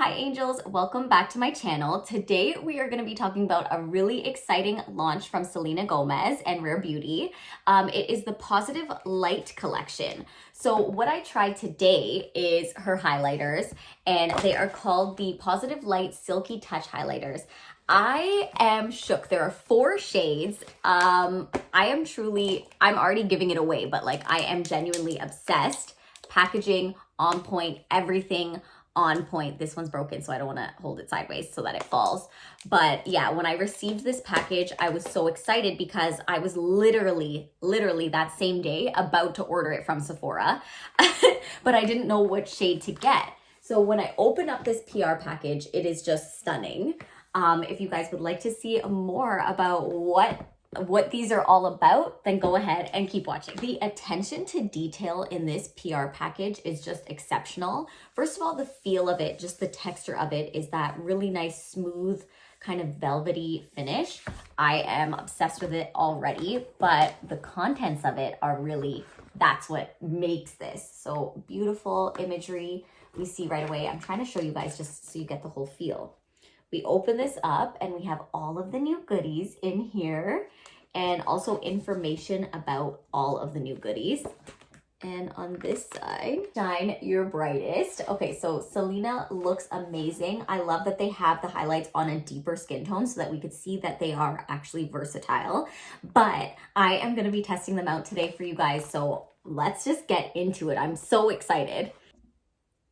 Hi angels, welcome back to my channel. Today we are going to be talking about a really exciting launch from Selena Gomez and Rare Beauty. It is the Positive Light collection. So what I tried today is her highlighters, and they are called the Positive Light Silky Touch Highlighters. I am shook. There are 4 shades. I'm already giving it away, but like I am genuinely obsessed. Packaging on point, everything on point. This one's broken, so I don't want to hold it sideways so that it falls. But yeah, when I received this package, I was so excited because I was literally that same day about to order it from Sephora, but I didn't know what shade to get. So when I open up this PR package, it is just stunning. If you guys would like to see more about what these are all about, then go ahead and keep watching. The attention to detail in this PR package is just exceptional. First of all, the feel of it, just the texture of it, is that really nice, smooth, kind of velvety finish. I am obsessed with it already, but the contents of it are really, that's what makes this. So beautiful imagery we see right away. I'm trying to show you guys just so you get the whole feel. We open this up and we have all of the new goodies in here and also information about all of the new goodies. And on this side, shine your brightest. Okay, so Selena looks amazing. I love that they have the highlights on a deeper skin tone so that we could see that they are actually versatile. But I am gonna be testing them out today for you guys, so let's just get into it. I'm so excited.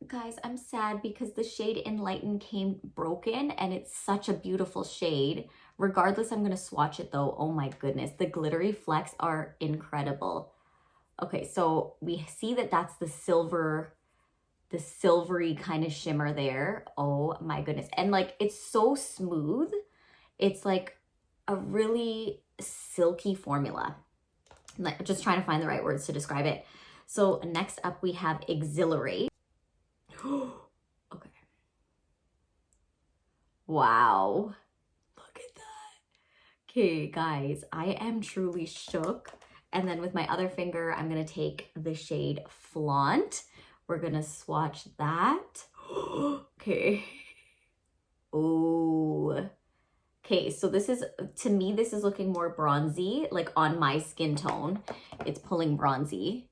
Guys, I'm sad because the shade Enlighten came broken and it's such a beautiful shade. Regardless, I'm going to swatch it though. Oh my goodness, the glittery flecks are incredible. Okay, so we see that that's the silver, the silvery kind of shimmer there. Oh my goodness. And like, it's so smooth. It's like a really silky formula. I'm like, just trying to find the right words to describe it. So next up we have Exhilarate. Okay. Wow. Look at that. Okay, guys, I am truly shook. And then with my other finger, I'm going to take the shade Flaunt. We're going to swatch that. Okay. Oh. Okay, so this is, to me, this is looking more bronzy, like on my skin tone. It's pulling bronzy.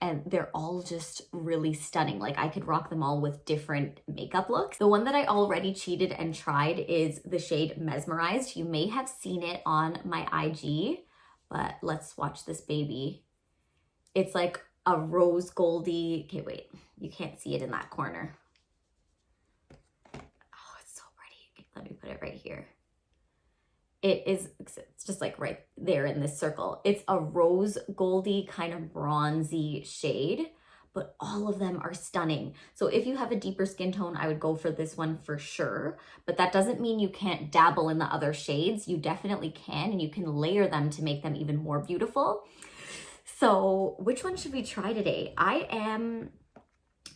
And they're all just really stunning. Like I could rock them all with different makeup looks. The one that I already cheated and tried is the shade Mesmerized. You may have seen it on my IG, but let's watch this baby. It's like a rose goldy, okay, wait, you can't see it in that corner. Oh, it's so pretty. Okay, let me put it right here. It's just like right there in this circle. It's a rose goldy kind of bronzy shade, but all of them are stunning. So if you have a deeper skin tone, I would go for this one for sure, but that doesn't mean you can't dabble in the other shades. You definitely can, and you can layer them to make them even more beautiful. So which one should we try today? I'm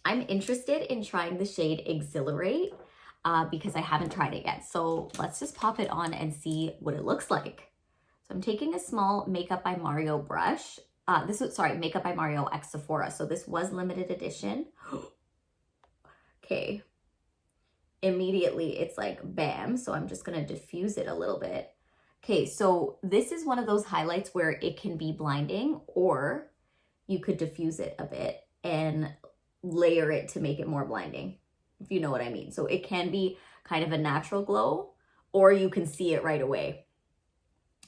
interested in trying the shade Exhilarate. Because I haven't tried it yet. So let's just pop it on and see what it looks like. So I'm taking a small Makeup by Mario brush. Makeup by Mario X Sephora. So this was limited edition. Okay. Immediately it's like bam. So I'm just going to diffuse it a little bit. Okay, so this is one of those highlights where it can be blinding, or you could diffuse it a bit and layer it to make it more blinding, if you know what I mean. So it can be kind of a natural glow, or you can see it right away.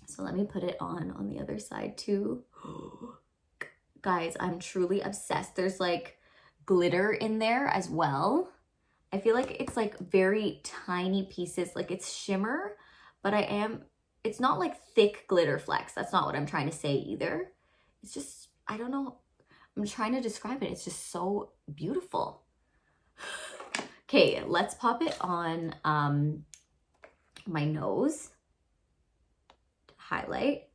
So let me put it on the other side too. Guys, I'm truly obsessed. There's like glitter in there as well. I feel like it's like very tiny pieces, like it's shimmer, but it's not like thick glitter flecks. That's not what I'm trying to say either. It's just, I don't know. I'm trying to describe it. It's just so beautiful. Okay, let's pop it on my nose to highlight.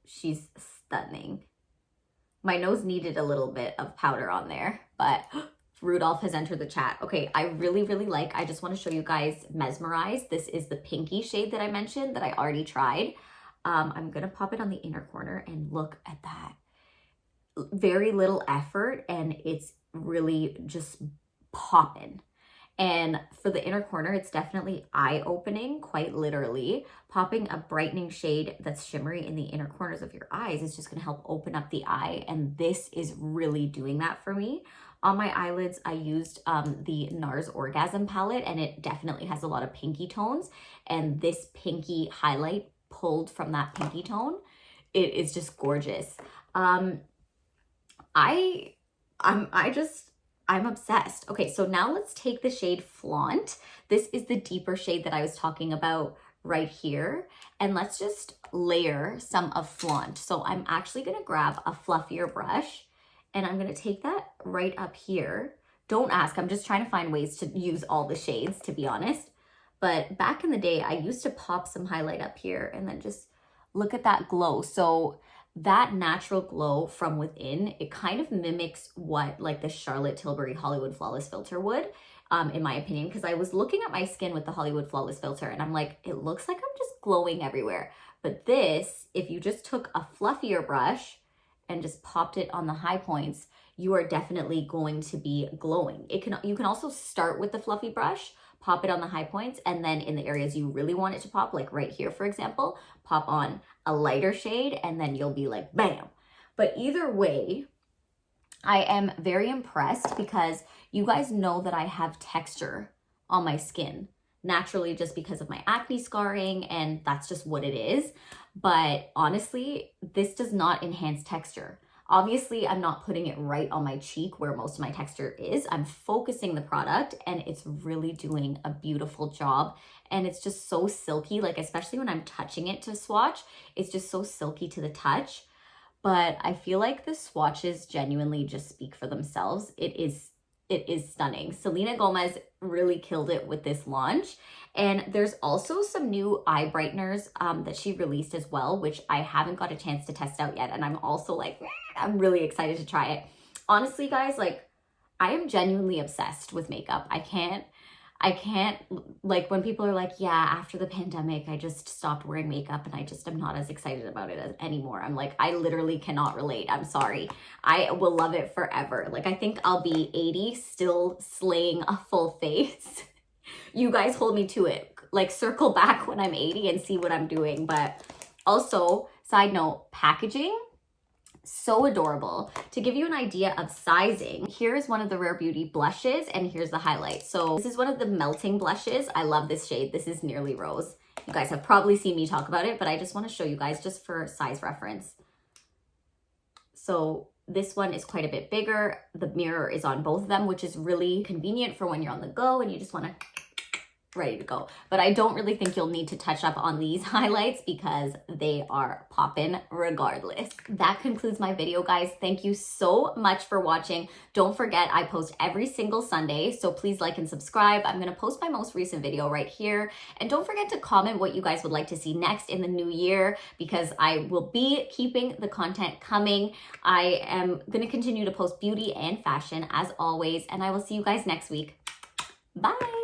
She's stunning. My nose needed a little bit of powder on there, but Rudolph has entered the chat. Okay, I really like, I just want to show you guys Mesmerized. This is the pinky shade that I mentioned that I already tried. I'm going to pop it on the inner corner and look at that. Very little effort, and it's really just poppin'. And for the inner corner, it's definitely eye-opening, quite literally. Popping a brightening shade that's shimmery in the inner corners of your eyes is just gonna help open up the eye, and this is really doing that for me. On my eyelids, I used the NARS Orgasm palette, and it definitely has a lot of pinky tones, and this pinky highlight pulled from that pinky tone, it is just gorgeous. I'm obsessed. Okay, so now let's take the shade Flaunt. This is the deeper shade that I was talking about right here. And let's just layer some of Flaunt. So I'm actually gonna grab a fluffier brush and I'm gonna take that right up here. Don't ask, I'm just trying to find ways to use all the shades, to be honest. But back in the day, I used to pop some highlight up here and then just look at that glow. So that natural glow from within, it kind of mimics what like the Charlotte Tilbury Hollywood Flawless Filter would, in my opinion, because I was looking at my skin with the Hollywood Flawless Filter and I'm like, it looks like I'm just glowing everywhere. But this, if you just took a fluffier brush and just popped it on the high points, you are definitely going to be glowing. You can also start with the fluffy brush, pop it on the high points, and then in the areas you really want it to pop, like right here, for example, pop on a lighter shade, and then you'll be like, bam. But either way, I am very impressed because you guys know that I have texture on my skin naturally just because of my acne scarring, and that's just what it is. But honestly, this does not enhance texture. Obviously, I'm not putting it right on my cheek where most of my texture is. I'm focusing the product and it's really doing a beautiful job. And it's just so silky, like especially when I'm touching it to swatch, it's just so silky to the touch. But I feel like the swatches genuinely just speak for themselves. It is stunning. Selena Gomez really killed it with this launch. And there's also some new eye brighteners that she released as well, which I haven't got a chance to test out yet. And I'm also like, I'm really excited to try it. Honestly, guys, like I am genuinely obsessed with makeup. I can't, like when people are like, yeah, after the pandemic, I just stopped wearing makeup and I'm not as excited about it anymore. I'm like, I literally cannot relate. I'm sorry. I will love it forever. Like, I think I'll be 80 still slaying a full face. You guys hold me to it. Like circle back when I'm 80 and see what I'm doing. But also, side note, packaging, so adorable. To give you an idea of sizing, here's one of the Rare Beauty blushes and here's the highlight. So this is one of the melting blushes. I love this shade. This is Nearly Rose. You guys have probably seen me talk about it, but I just want to show you guys just for size reference. So this one is quite a bit bigger. The mirror is on both of them, which is really convenient for when you're on the go and you just want to ready to go. But I don't really think you'll need to touch up on these highlights because they are poppin' regardless. That concludes my video, guys. Thank you so much for watching. Don't forget, I post every single Sunday, so please like and subscribe. I'm gonna post my most recent video right here. And don't forget to comment what you guys would like to see next in the new year because I will be keeping the content coming. I am gonna continue to post beauty and fashion as always, and I will see you guys next week. Bye.